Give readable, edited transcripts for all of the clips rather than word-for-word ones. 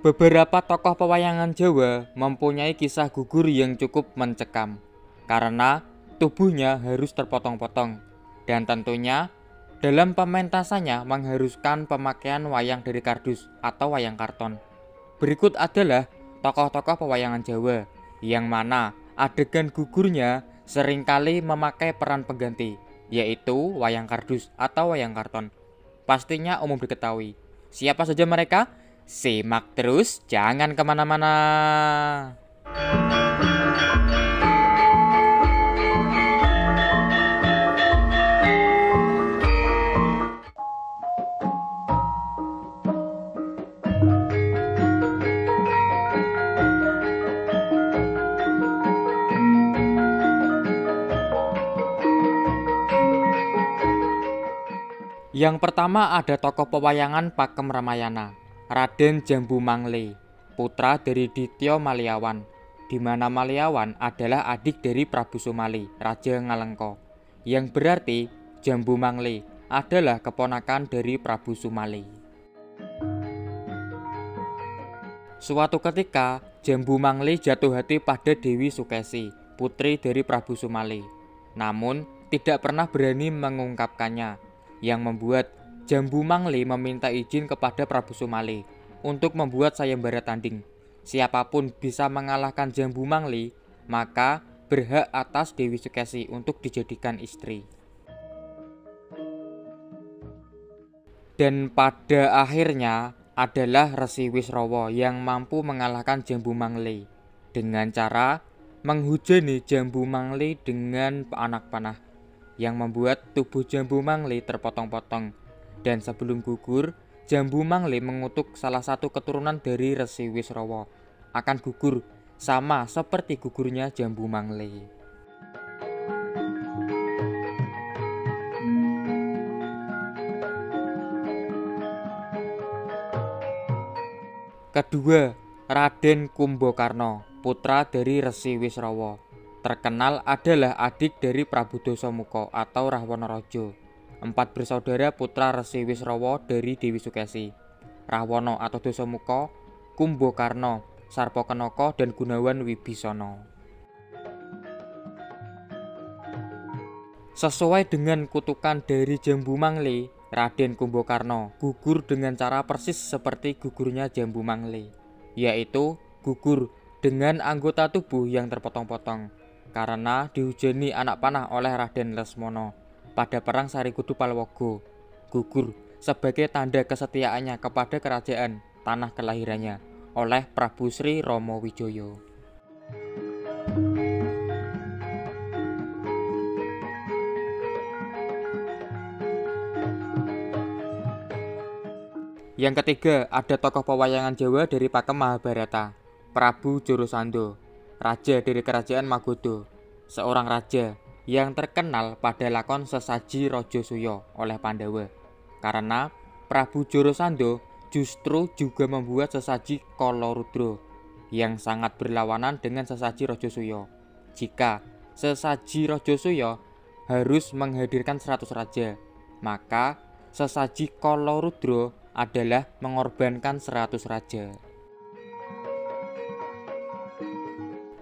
Beberapa tokoh pewayangan Jawa mempunyai kisah gugur yang cukup mencekam karena tubuhnya harus terpotong-potong dan tentunya dalam pementasannya mengharuskan pemakaian wayang dari kardus atau wayang karton. Berikut adalah tokoh-tokoh pewayangan Jawa yang mana adegan gugurnya seringkali memakai peran pengganti, yaitu wayang kardus atau wayang karton. Pastinya umum diketahui. Siapa saja mereka? Simak terus, jangan kemana-mana. Yang pertama ada tokoh pewayangan Pakem Ramayana, Raden Jambu Mangle, putra dari Ditya Maliawan, di mana Maliawan adalah adik dari Prabu Sumali, Raja Ngalengka, yang berarti Jambu Mangle adalah keponakan dari Prabu Sumali. Suatu ketika, Jambu Mangle jatuh hati pada Dewi Sukesi, putri dari Prabu Sumali, namun tidak pernah berani mengungkapkannya, yang membuat Jambu Mangle meminta izin kepada Prabu Sumali untuk membuat sayembara tanding. Siapapun bisa mengalahkan Jambu Mangle, maka berhak atas Dewi Sukesi untuk dijadikan istri. Dan pada akhirnya adalah Resi Wisrawa yang mampu mengalahkan Jambu Mangle dengan cara menghujani Jambu Mangle dengan anak panah, yang membuat tubuh Jambu Mangle terpotong-potong. Dan sebelum gugur, Jambu Mangle mengutuk salah satu keturunan dari Resi Wisrawa akan gugur sama seperti gugurnya Jambu Mangle. Kedua, Raden Kumbakarna, putra dari Resi Wisrawa, terkenal adalah adik dari Prabu Dasamuka atau Rahwana Raja. 4 bersaudara putra Resi Wisrawa dari Dewi Sukesi, Rahwana atau Dasamuka, Kumbakarna, Sarpakenaka, dan Gunawan Wibisana. Sesuai dengan kutukan dari Jambu Mangle, Raden Kumbakarna gugur dengan cara persis seperti gugurnya Jambu Mangle, yaitu gugur dengan anggota tubuh yang terpotong-potong karena dihujani anak panah oleh Raden Lesmana pada perang Sarikudu Palwaga. Gugur sebagai tanda kesetiaannya kepada kerajaan tanah kelahirannya oleh Prabu Sri Rama Wijaya. Yang ketiga ada tokoh pewayangan Jawa dari Pakem Mahabharata, Prabu Jarasandha, raja dari kerajaan Magoda, seorang raja yang terkenal pada lakon sesaji Rajasuya oleh Pandawa, karena Prabu Jarasandha justru juga membuat sesaji Kalarudra yang sangat berlawanan dengan sesaji Rajasuya. Jika sesaji Rajasuya harus menghadirkan 100 raja, maka sesaji Kalarudra adalah mengorbankan 100 raja.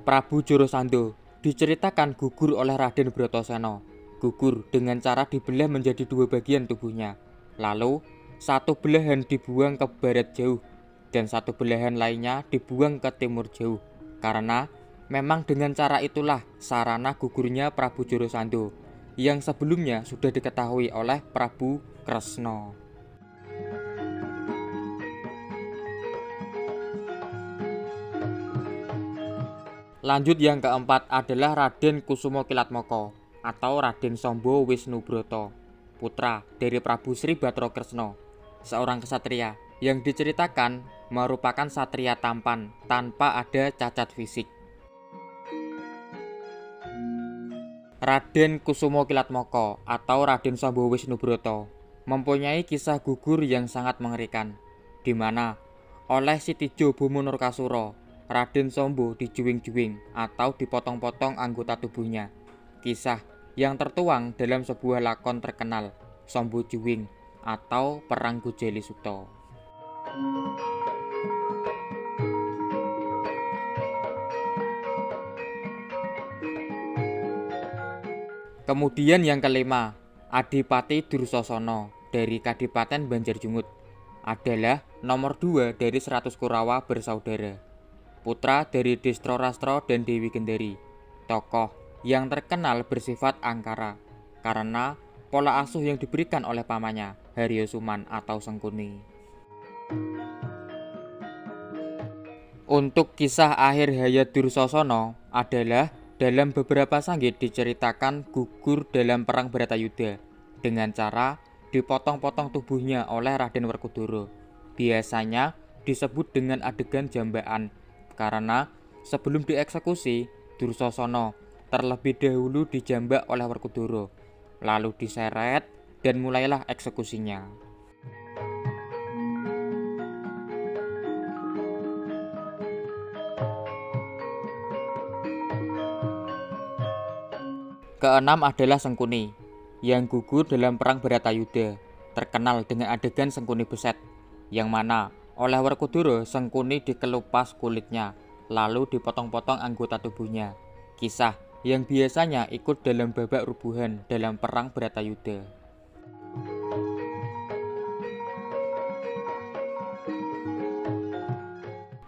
Prabu Jarasandha diceritakan gugur oleh Raden Bratasena. Gugur dengan cara dibelah menjadi 2 bagian tubuhnya. Lalu, satu belahan dibuang ke barat jauh dan satu belahan lainnya dibuang ke timur jauh. Karena memang dengan cara itulah sarana gugurnya Prabu Jarasandha yang sebelumnya sudah diketahui oleh Prabu Kresna. Lanjut yang keempat adalah Raden Kusuma Kilatmaka atau Raden Samba Wisnubrata, putra dari Prabu Sri Batra Kresna, seorang ksatria yang diceritakan merupakan satria tampan tanpa ada cacat fisik. Raden Kusumo Kilatmoko atau Raden Samba Wisnubroto mempunyai kisah gugur yang sangat mengerikan, di mana oleh Sitijo Bomo Nurkasura, Raden Samba dijuwing-juwing atau dipotong-potong anggota tubuhnya. Kisah yang tertuang dalam sebuah lakon terkenal, Samba Juwing atau Perang Gujeli Sukta. Kemudian yang kelima, Adipati Dursasana dari Kadipaten Banjarjungut adalah nomor 2 dari 100 Kurawa bersaudara. Putra dari Destro Rastro dan Dewi Gendari, tokoh yang terkenal bersifat angkara karena pola asuh yang diberikan oleh pamannya, Haryosuman atau Sengkuni. Untuk kisah akhir hayat Dursasana adalah dalam beberapa sanggit diceritakan gugur dalam perang Bharatayuddha dengan cara dipotong-potong tubuhnya oleh Raden Werkudara. Biasanya disebut dengan adegan jambaan karena sebelum dieksekusi, Dursasana terlebih dahulu dijambak oleh Werkudara, lalu diseret dan mulailah eksekusinya. Keenam adalah Sengkuni yang gugur dalam perang Bharatayuddha, terkenal dengan adegan Sengkuni Beset, yang mana oleh Werkudara Sengkuni dikelupas kulitnya, lalu dipotong-potong anggota tubuhnya. Kisah yang biasanya ikut dalam babak rubuhan dalam perang Bharatayuddha.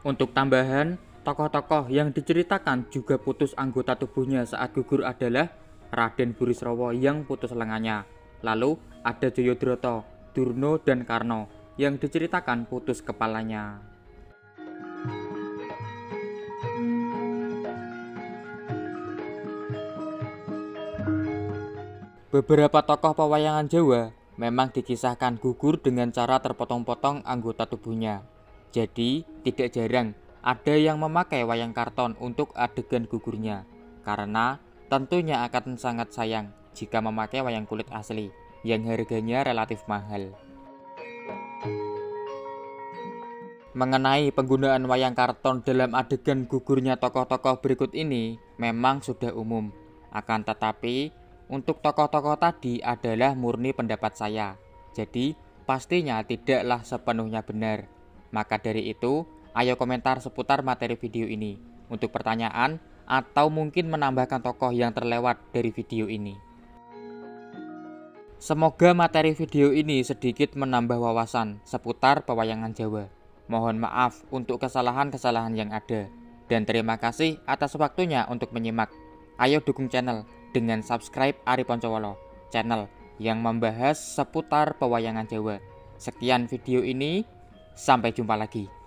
Untuk tambahan, tokoh-tokoh yang diceritakan juga putus anggota tubuhnya saat gugur adalah Raden Burisrawa yang putus lengannya. Lalu ada Jayadratha, Durna, dan Karna yang diceritakan putus kepalanya. Beberapa tokoh pewayangan Jawa memang dikisahkan gugur dengan cara terpotong-potong anggota tubuhnya. Jadi tidak jarang ada yang memakai wayang karton untuk adegan gugurnya, karena tentunya akan sangat sayang jika memakai wayang kulit asli yang harganya relatif mahal. Mengenai penggunaan wayang karton dalam adegan gugurnya tokoh-tokoh berikut ini memang sudah umum. Akan tetapi, untuk tokoh-tokoh tadi adalah murni pendapat saya. Jadi, pastinya tidaklah sepenuhnya benar. Maka dari itu, ayo komentar seputar materi video ini. Untuk pertanyaan, atau mungkin menambahkan tokoh yang terlewat dari video ini. Semoga materi video ini sedikit menambah wawasan seputar pewayangan Jawa. Mohon maaf untuk kesalahan-kesalahan yang ada. Dan terima kasih atas waktunya untuk menyimak. Ayo dukung channel dengan subscribe Ari Poncowolo, channel yang membahas seputar pewayangan Jawa. Sekian video ini, sampai jumpa lagi.